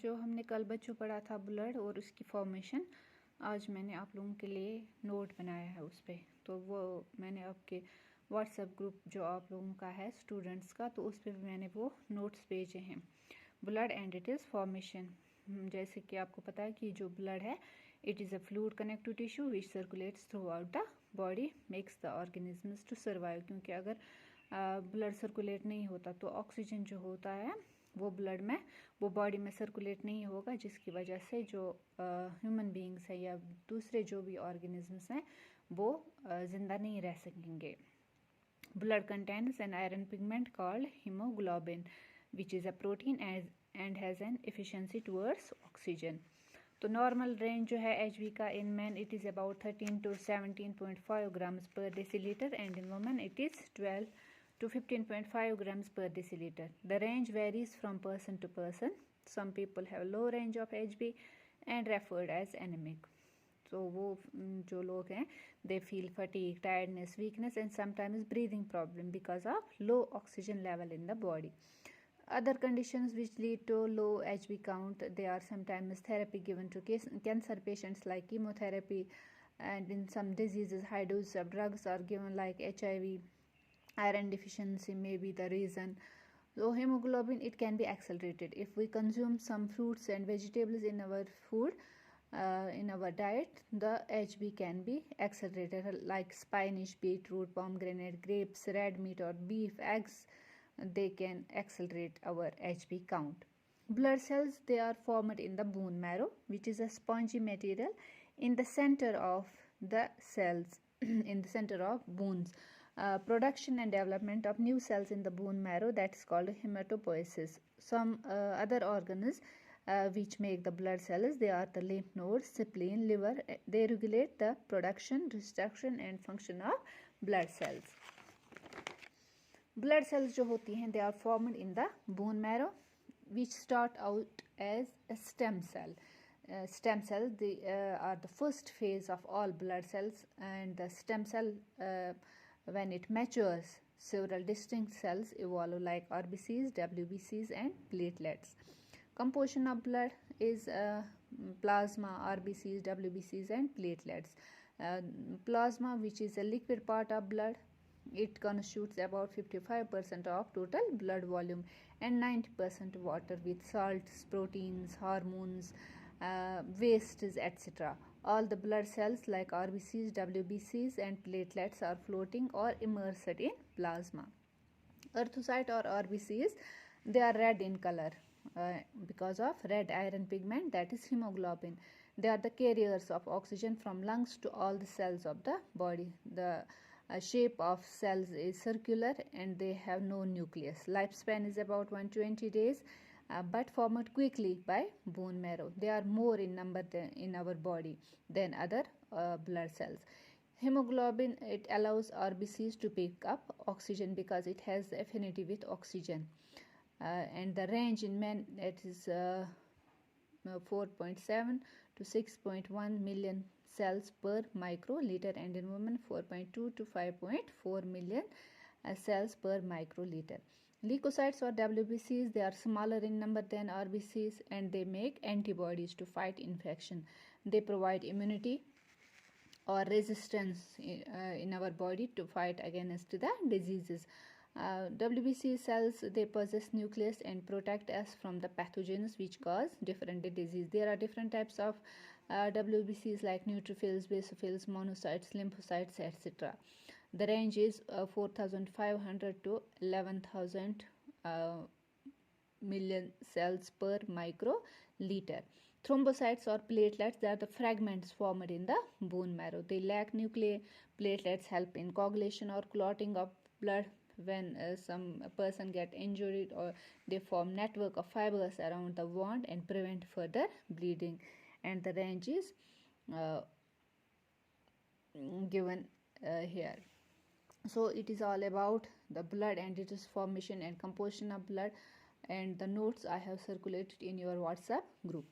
जो हमने कल बच्चों पढ़ा था ब्लड और उसकी फॉर्मेशन, आज मैंने आप लोगों के लिए नोट बनाया है उस पर। तो वो मैंने आपके व्हाट्सएप ग्रुप जो आप लोगों का है स्टूडेंट्स का, तो उस पर मैंने वो नोट्स भेजे हैं। Blood and it is formation. जैसे कि आपको पता है कि जो ब्लड है, it is a fluid connective tissue which circulates throughout the body, makes the organisms to survive. क्योंकि अगर ब्लड सर्कुलेट नहीं होता तो ऑक्सीजन जो होता है वो ब्लड में, वो बॉडी में सर्कुलेट नहीं होगा, जिसकी वजह से जो ह्यूमन बींग्स है या दूसरे जो भी ऑर्गेनिजम्स हैं वो ज़िंदा नहीं रह सकेंगे। Blood contains an iron pigment called haemoglobin which is a protein and has an efficiency towards oxygen. तो नॉर्मल रेंज जो है एचबी का in man it is about 13 to 17.5 grams per deciliter, and in women it is 12 to 15.5 grams per deciliter. The range varies from person to person. Some people have low range of HB and referred as anemic. So वो जो लोग हैं they feel fatigue, tiredness, weakness and sometimes breathing problem because of low oxygen level in the body. Other conditions which lead to low HB count, they are sometimes therapy given to cancer patients like chemotherapy, and in some diseases high doses of drugs are given like HIV. Iron deficiency may be the reason. So hemoglobin, it can be accelerated if we consume some fruits and vegetables in our food, in our diet. The HB can be accelerated like spinach, beetroot, pomegranate, grapes, red meat or beef, eggs. They can accelerate our HB count. Blood cells, they are formed in the bone marrow, which is a spongy material in the center of the cells, in the center of bones. Production and development of new cells in the bone marrow, that is called hematopoiesis. Some other organs which make the blood cells, they are the lymph nodes, spleen, liver. They regulate the production, destruction and function of blood cells. Blood cells जो होती हैं, they are formed in the bone marrow, which start out as a stem cell. Stem cells, they are the first phase of all blood cells, and the stem cell, when it matures, several distinct cells evolve like RBCs, WBCs and platelets. Composition of blood is plasma, RBCs, WBCs and platelets. Plasma, which is a liquid part of blood, it constitutes about 55% of total blood volume and 90% water with salts, proteins, hormones, wastes, etc. All the blood cells like RBCs, WBCs and platelets are floating or immersed in plasma. Erythrocyte or RBCs, they are red in color because of red iron pigment, that is hemoglobin. They are the carriers of oxygen from lungs to all the cells of the body. The shape of cells is circular and they have no nucleus. Lifespan is about 120 days, but formed quickly by bone marrow. They are more in number in our body than other blood cells. Hemoglobin, it allows RBCs to pick up oxygen because it has affinity with oxygen. And the range in men, that is 4.7 to 6.1 million cells per microliter, and in women 4.2 to 5.4 million cells per microliter. Leukocytes or WBCs, they are smaller in number than RBCs and they make antibodies to fight infection. They provide immunity or resistance in our body to fight against the diseases. WBC cells, they possess nucleus and protect us from the pathogens which cause different diseases. There are different types of WBCs like neutrophils, basophils, monocytes, lymphocytes, etc. The range is 4,500 to 11,000 million cells per microliter. Thrombocytes or platelets, they are the fragments formed in the bone marrow. They lack nuclei. Platelets help in coagulation or clotting of blood. When some person get injured, or they form network of fibers around the wound and prevent further bleeding. And the range is given here. So it is all about the blood and its formation and composition of blood, and the notes I have circulated in your WhatsApp group.